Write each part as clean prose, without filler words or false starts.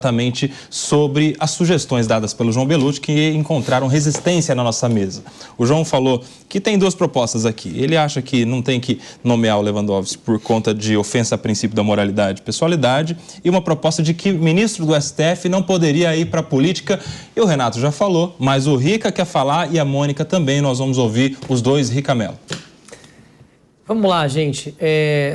exatamente sobre as sugestões dadas pelo João Belutti que encontraram resistência na nossa mesa. O João falou que tem duas propostas aqui. Ele acha que não tem que nomear o Lewandowski por conta de ofensa a princípio da moralidade e pessoalidade, e uma proposta de que o ministro do STF não poderia ir para a política. E o Renato já falou, mas o Rica quer falar e a Mônica também. Nós vamos ouvir os dois. Rica Mello. Vamos lá, gente.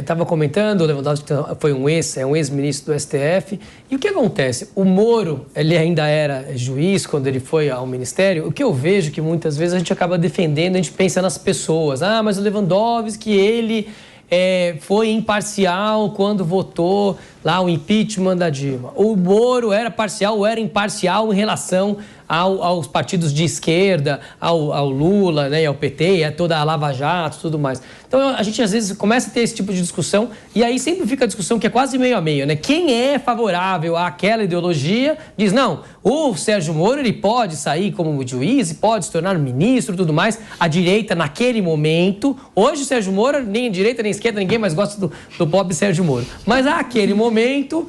Estava comentando, o Lewandowski foi um ex-ministro do STF. E o que acontece? O Moro, ele ainda era juiz quando ele foi ao ministério. O que eu vejo que muitas vezes a gente acaba defendendo, a gente pensa nas pessoas. Ah, mas o Lewandowski, ele foi imparcial quando votou lá o impeachment da Dilma. O Moro era parcial ou era imparcial em relação aos partidos de esquerda, ao Lula, né, e ao PT, a toda a Lava Jato e tudo mais. Então, a gente às vezes começa a ter esse tipo de discussão e aí sempre fica a discussão que é quase meio a meio, né? Quem é favorável àquela ideologia diz, não, o Sérgio Moro, ele pode sair como juiz, pode se tornar ministro e tudo mais. A direita, naquele momento, hoje o Sérgio Moro, nem direita nem esquerda, ninguém mais gosta do pobre Sérgio Moro. Mas naquele momento,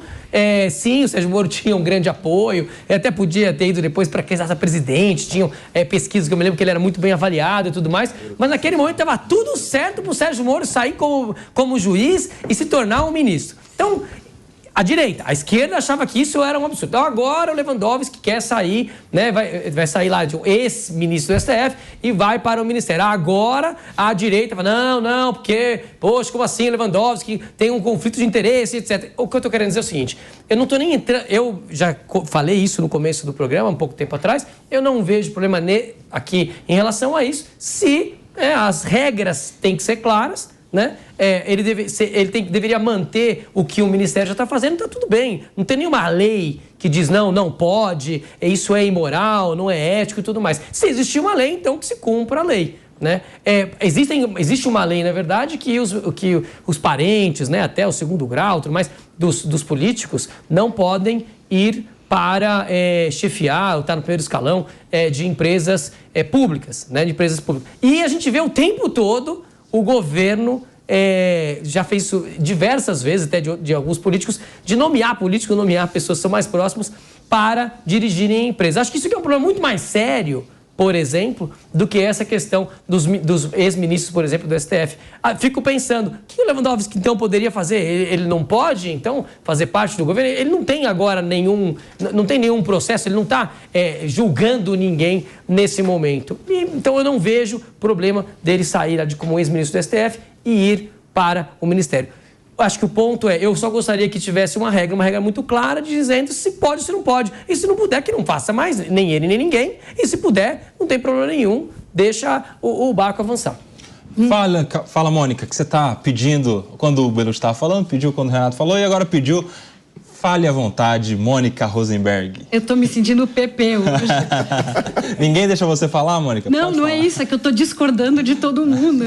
sim, o Sérgio Moro tinha um grande apoio, ele até podia ter ido depois para candidato a presidente, tinham pesquisas que eu me lembro que ele era muito bem avaliado e tudo mais, mas naquele momento estava tudo certo para o Sérgio Moro sair como juiz e se tornar um ministro. Então, a direita, a esquerda achava que isso era um absurdo. Então agora o Lewandowski quer sair, né, vai sair lá de um ex-ministro do STF e vai para o ministério. Agora a direita fala, não, porque, poxa, como assim Lewandowski tem um conflito de interesse, etc. O que eu estou querendo dizer é o seguinte, eu não estou nem entrando, eu já falei isso no começo do programa, um pouco tempo atrás, eu não vejo problema aqui em relação a isso, se as regras têm que ser claras, né? Ele deveria manter o que o Ministério já está fazendo, está tudo bem. Não tem nenhuma lei que diz não pode, isso é imoral, não é ético e tudo mais. Se existir uma lei, então que se cumpra a lei, né? Existe uma lei, na verdade, que os parentes, né, até o segundo grau, tudo mais, dos políticos não podem ir para chefiar ou estar no primeiro escalão de empresas públicas, né, de empresas públicas. E a gente vê o tempo todo o governo já fez isso diversas vezes, até de alguns políticos, de nomear pessoas que são mais próximas para dirigirem a empresa. Acho que isso aqui é um problema muito mais sério, por exemplo, do que essa questão dos ex-ministros, por exemplo, do STF. Fico pensando, o que o Lewandowski então poderia fazer? Ele não pode, então, fazer parte do governo? Ele não tem agora nenhum processo, ele não está julgando ninguém nesse momento. Então eu não vejo problema dele sair como ex-ministro do STF e ir para o Ministério. Acho que o ponto eu só gostaria que tivesse uma regra muito clara, dizendo se pode ou se não pode. E se não puder, que não faça mais, nem ele nem ninguém. E se puder, não tem problema nenhum, deixa o barco avançar. Fala, Mônica, que você está pedindo, quando o Belutti estava falando, pediu quando o Renato falou e agora pediu. Fale à vontade, Mônica Rosenberg. Eu tô me sentindo PP hoje. Ninguém deixa você falar, Mônica? Não é isso, é que eu tô discordando de todo mundo.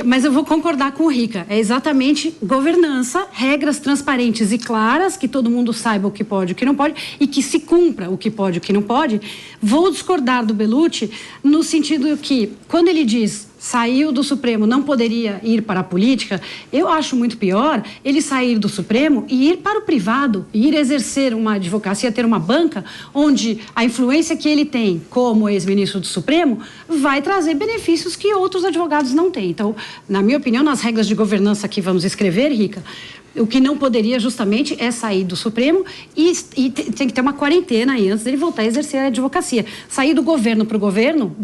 Mas eu vou concordar com o Rica. É exatamente governança, regras transparentes e claras, que todo mundo saiba o que pode e o que não pode, e que se cumpra o que pode e o que não pode. Vou discordar do Belutti no sentido que, quando ele diz saiu do Supremo, não poderia ir para a política, eu acho muito pior ele sair do Supremo e ir para o privado, ir exercer uma advocacia, ter uma banca, onde a influência que ele tem como ex-ministro do Supremo vai trazer benefícios que outros advogados não têm. Então, na minha opinião, nas regras de governança que vamos escrever, Rica, o que não poderia justamente é sair do Supremo e tem que ter uma quarentena aí antes dele voltar a exercer a advocacia. Sair do governo para o governo,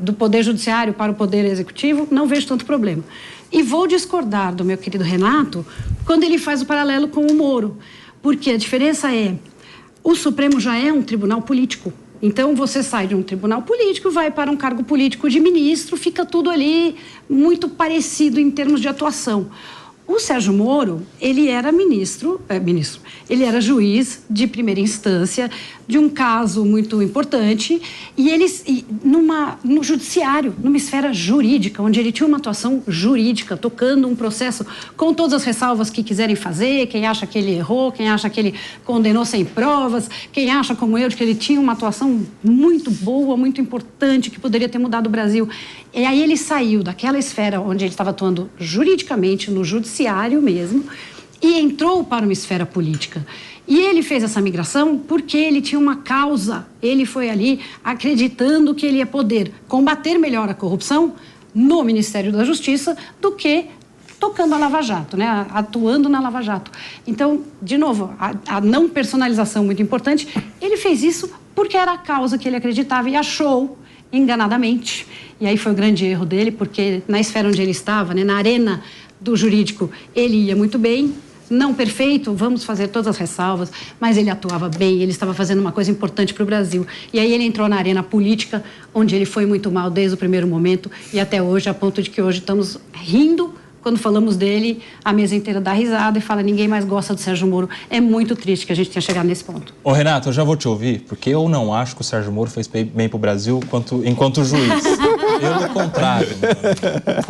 do Poder Judiciário para o Poder Executivo, não vejo tanto problema. E vou discordar do meu querido Renato quando ele faz o paralelo com o Moro, porque a diferença o Supremo já é um tribunal político. Então, você sai de um tribunal político, vai para um cargo político de ministro, fica tudo ali muito parecido em termos de atuação. O Sérgio Moro, ele era ele era juiz de primeira instância de um caso muito importante no judiciário, numa esfera jurídica, onde ele tinha uma atuação jurídica, tocando um processo com todas as ressalvas que quiserem fazer, quem acha que ele errou, quem acha que ele condenou sem provas, quem acha, como eu, que ele tinha uma atuação muito boa, muito importante, que poderia ter mudado o Brasil. E aí ele saiu daquela esfera onde ele estava atuando juridicamente, no judiciário mesmo, e entrou para uma esfera política. E ele fez essa migração porque ele tinha uma causa. Ele foi ali acreditando que ele ia poder combater melhor a corrupção no Ministério da Justiça do que tocando a Lava Jato, né? Atuando na Lava Jato. Então, de novo, a não personalização muito importante. Ele fez isso porque era a causa que ele acreditava e achou enganadamente. E aí foi o grande erro dele, porque na esfera onde ele estava, né, na arena do jurídico, ele ia muito bem. Não perfeito, vamos fazer todas as ressalvas, mas ele atuava bem, ele estava fazendo uma coisa importante para o Brasil. E aí ele entrou na arena política, onde ele foi muito mal desde o primeiro momento e até hoje, a ponto de que hoje estamos rindo quando falamos dele, a mesa inteira dá risada e fala, ninguém mais gosta do Sérgio Moro. É muito triste que a gente tenha chegado nesse ponto. Ô, Renato, eu já vou te ouvir, porque eu não acho que o Sérgio Moro fez bem pro Brasil enquanto juiz. Eu, do contrário.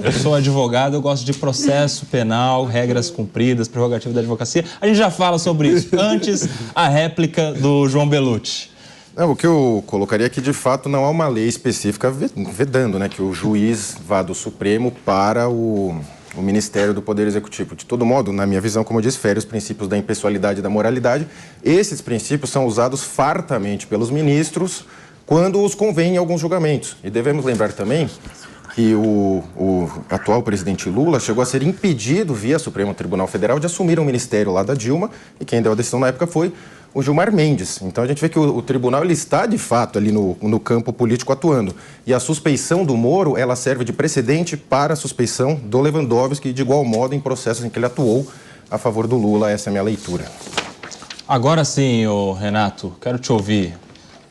Eu sou advogado, eu gosto de processo penal, regras cumpridas, prerrogativa da advocacia. A gente já fala sobre isso. Antes, a réplica do João Bellucci. Não, o que eu colocaria é que, de fato, não há uma lei específica vedando, né, que o juiz vá do Supremo para o Ministério do Poder Executivo. De todo modo, na minha visão, como eu disse, fere os princípios da impessoalidade e da moralidade. Esses princípios são usados fartamente pelos ministros quando os convém em alguns julgamentos. E devemos lembrar também que o atual presidente Lula chegou a ser impedido via Supremo Tribunal Federal de assumir um ministério lá da Dilma, e quem deu a decisão na época foi o Gilmar Mendes. Então a gente vê que o tribunal ele está de fato ali no campo político atuando. E a suspeição do Moro, ela serve de precedente para a suspeição do Lewandowski, de igual modo em processos em que ele atuou a favor do Lula. Essa é a minha leitura. Agora sim, Renato, quero te ouvir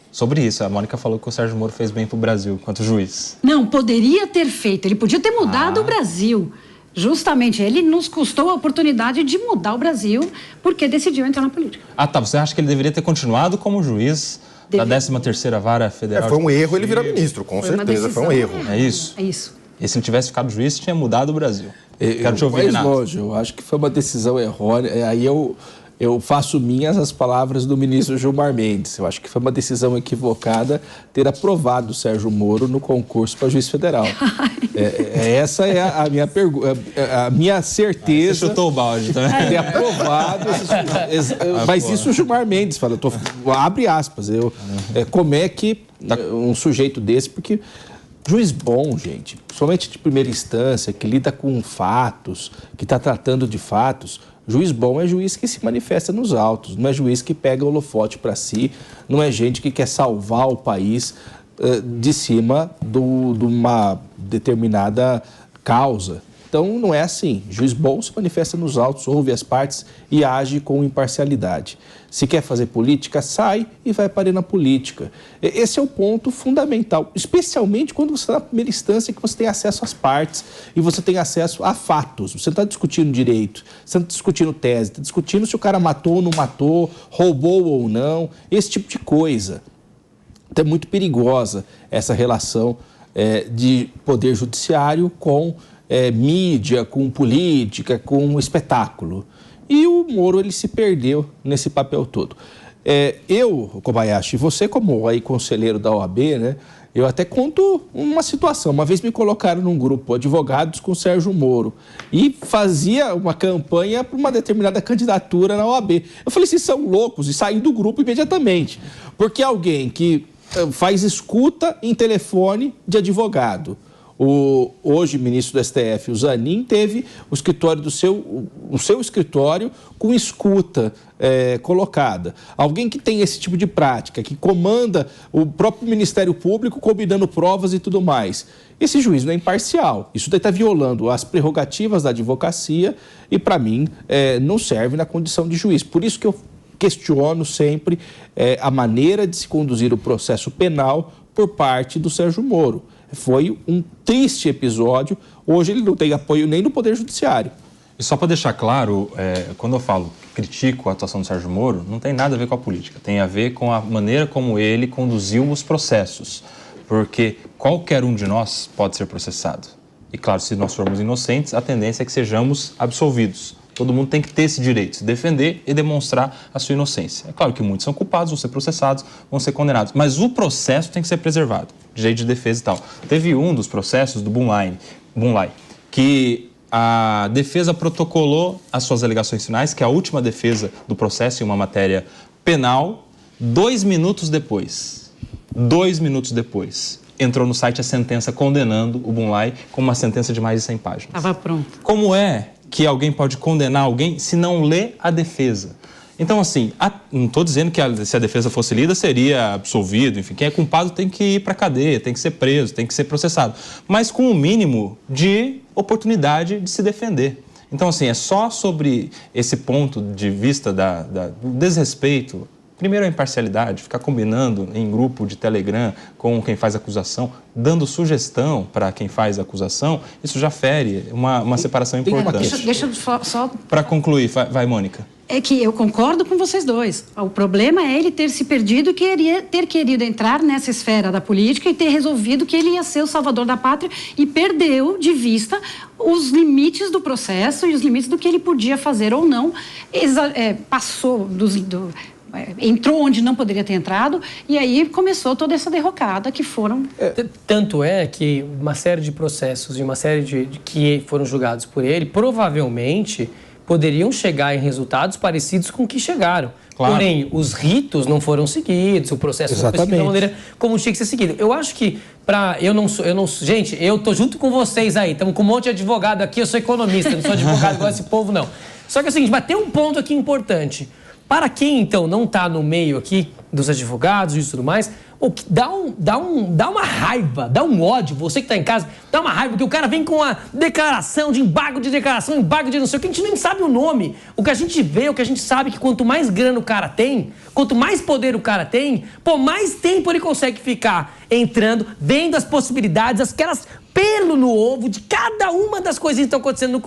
sobre isso. A Mônica falou que o Sérgio Moro fez bem para o Brasil, enquanto juiz. Não, poderia ter feito. Ele podia ter mudado o Brasil. Justamente, ele nos custou a oportunidade de mudar o Brasil porque decidiu entrar na política. Ah, tá. Você acha que ele deveria ter continuado como juiz da 13ª Vara Federal? Foi um erro ele virar ministro, com certeza. Foi um erro. É isso? É isso. E se ele tivesse ficado juiz, tinha mudado o Brasil. Quero te ouvir, Renato. Longe, eu acho que foi uma decisão errônea. Aí eu faço minhas as palavras do ministro Gilmar Mendes. Eu acho que foi uma decisão equivocada ter aprovado o Sérgio Moro no concurso para juiz federal. Essa é a minha pergunta, a minha certeza. Você chutou o balde também. Ter aprovado. Mas isso o Gilmar Mendes fala. Abre aspas. Como é que um sujeito desse, porque juiz bom, gente, somente de primeira instância, que lida com fatos, que está tratando de fatos. Juiz bom é juiz que se manifesta nos autos, não é juiz que pega o holofote para si, não é gente que quer salvar o país de cima de uma determinada causa. Então, não é assim. Juiz bom se manifesta nos autos, ouve as partes e age com imparcialidade. Se quer fazer política, sai e vai para a arena política. Esse é o ponto fundamental, especialmente quando você está na primeira instância, que você tem acesso às partes e você tem acesso a fatos. Você não está discutindo direito, você não está discutindo tese, está discutindo se o cara matou ou não matou, roubou ou não, esse tipo de coisa. Então, é muito perigosa essa relação de poder judiciário com mídia, com política, com espetáculo. E o Moro, ele se perdeu nesse papel todo. Kobayashi, você como aí conselheiro da OAB, né? Eu até conto uma situação. Uma vez me colocaram num grupo, advogados com Sérgio Moro, e fazia uma campanha para uma determinada candidatura na OAB. Eu falei, vocês são loucos, e saí do grupo imediatamente. Porque alguém que faz escuta em telefone de advogado, hoje ministro do STF, o Zanin, teve o escritório o seu escritório com escuta colocada. Alguém que tem esse tipo de prática, que comanda o próprio Ministério Público combinando provas e tudo mais. Esse juiz não é imparcial. Isso daí está violando as prerrogativas da advocacia e, para mim, não serve na condição de juiz. Por isso que eu questiono sempre a maneira de se conduzir o processo penal por parte do Sérgio Moro. Foi um triste episódio. Hoje ele não tem apoio nem no Poder Judiciário. E só para deixar claro, quando eu falo critico a atuação do Sérgio Moro, não tem nada a ver com a política. Tem a ver com a maneira como ele conduziu os processos. Porque qualquer um de nós pode ser processado. E claro, se nós formos inocentes, a tendência é que sejamos absolvidos. Todo mundo tem que ter esse direito, se defender e demonstrar a sua inocência. É claro que muitos são culpados, vão ser processados, vão ser condenados. Mas o processo tem que ser preservado, direito de defesa e tal. Teve um dos processos do Bunlai, que a defesa protocolou as suas alegações finais, que é a última defesa do processo em uma matéria penal, 2 minutos depois, entrou no site a sentença condenando o Bunlai com uma sentença de mais de 100 páginas. Estava pronto. Como é que alguém pode condenar alguém se não lê a defesa? Então, assim, não estou dizendo que se a defesa fosse lida, seria absolvido. Enfim, quem é culpado tem que ir para a cadeia, tem que ser preso, tem que ser processado. Mas com o mínimo de oportunidade de se defender. Então, assim, é só sobre esse ponto de vista do desrespeito. Primeiro, a imparcialidade, ficar combinando em grupo de Telegram com quem faz acusação, dando sugestão para quem faz acusação, isso já fere uma separação importante. Deixa eu só... Para concluir, vai, Mônica. É que eu concordo com vocês dois. O problema é ele ter se perdido e ter querido entrar nessa esfera da política e ter resolvido que ele ia ser o salvador da pátria e perdeu de vista os limites do processo e os limites do que ele podia fazer ou não. Passou entrou onde não poderia ter entrado e aí começou toda essa derrocada que foram... Tanto é que uma série de processos e uma série de que foram julgados por ele, provavelmente poderiam chegar em resultados parecidos com o que chegaram. Claro. Porém, os ritos não foram seguidos, o processo não foi seguido da maneira como tinha que ser seguido. Eu acho que gente, eu tô junto com vocês aí, estamos com um monte de advogado aqui, eu sou economista, não sou advogado igual esse povo, não. Só que é o seguinte, mas tem um ponto aqui importante. Para quem, então, não está no meio aqui dos advogados e tudo mais, dá uma raiva, dá um ódio, você que está em casa, dá uma raiva, porque o cara vem com uma declaração de embargo de declaração, embargo de não sei o que, a gente nem sabe o nome. O que a gente vê, o que a gente sabe é que quanto mais grana o cara tem, quanto mais poder o cara tem, mais tempo ele consegue ficar entrando, vendo as possibilidades, aquelas pelo no ovo de cada uma das coisas que estão acontecendo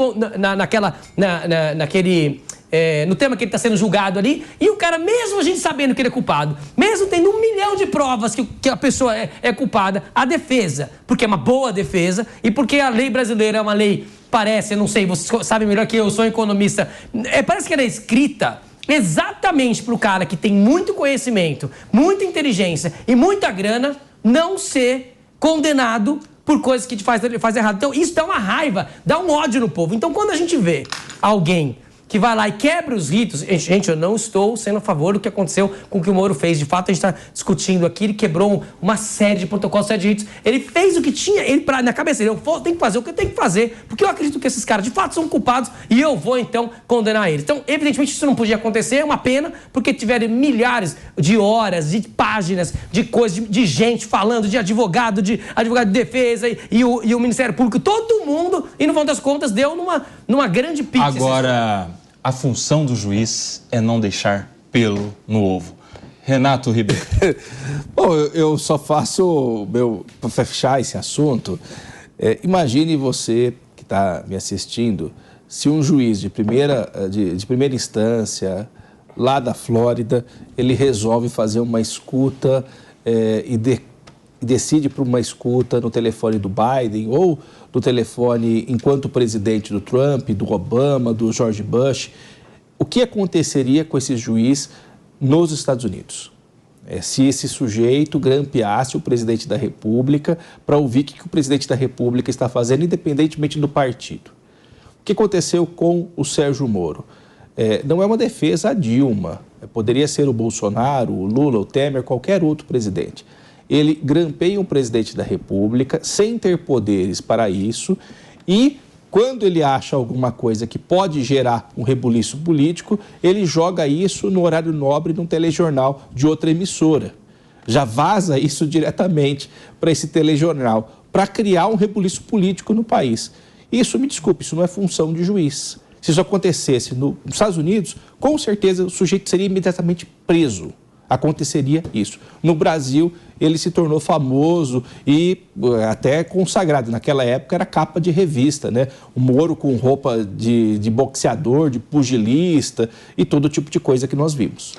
no tema que ele está sendo julgado ali, e o cara, mesmo a gente sabendo que ele é culpado, mesmo tendo 1 milhão de provas que a pessoa é culpada, a defesa, porque é uma boa defesa, e porque a lei brasileira é uma lei, parece, eu não sei, vocês sabem melhor que eu sou economista, parece que ela é escrita exatamente para o cara que tem muito conhecimento, muita inteligência e muita grana, não ser condenado por coisas que te faz errado. Então, isso dá uma raiva, dá um ódio no povo. Então, quando a gente vê alguém que vai lá e quebra os ritos... Gente, eu não estou sendo a favor do que aconteceu com o que o Moro fez. De fato, a gente está discutindo aqui, ele quebrou uma série de protocolos, série de ritos. Ele fez o que tinha na cabeça dele. Eu tenho que fazer o que eu tenho que fazer, porque eu acredito que esses caras, de fato, são culpados e eu vou, então, condenar eles. Então, evidentemente, isso não podia acontecer. É uma pena, porque tiveram milhares de horas, de páginas, de coisas, de gente falando, de advogado de defesa e o Ministério Público, todo mundo, e no final das contas, deu numa grande pizza. Agora, a função do juiz é não deixar pelo no ovo. Renato Ribeiro. Bom, eu só faço para fechar esse assunto. Imagine você que está me assistindo, se um juiz de primeira instância, lá da Flórida, ele resolve fazer uma escuta e decide por uma escuta no telefone do Biden ou do telefone enquanto presidente do Trump, do Obama, do George Bush. O que aconteceria com esse juiz nos Estados Unidos? Se esse sujeito grampeasse o presidente da República para ouvir o que o presidente da República está fazendo, independentemente do partido. O que aconteceu com o Sérgio Moro? Não é uma defesa a Dilma. Poderia ser o Bolsonaro, o Lula, o Temer, qualquer outro presidente. Ele grampeia um presidente da República sem ter poderes para isso e, quando ele acha alguma coisa que pode gerar um rebuliço político, ele joga isso no horário nobre num telejornal de outra emissora. Já vaza isso diretamente para esse telejornal, para criar um rebuliço político no país. Isso, me desculpe, isso não é função de juiz. Se isso acontecesse nos Estados Unidos, com certeza o sujeito seria imediatamente preso. Aconteceria isso. No Brasil, ele se tornou famoso e até consagrado. Naquela época era capa de revista, né? O Moro com roupa de boxeador, de pugilista e todo tipo de coisa que nós vimos.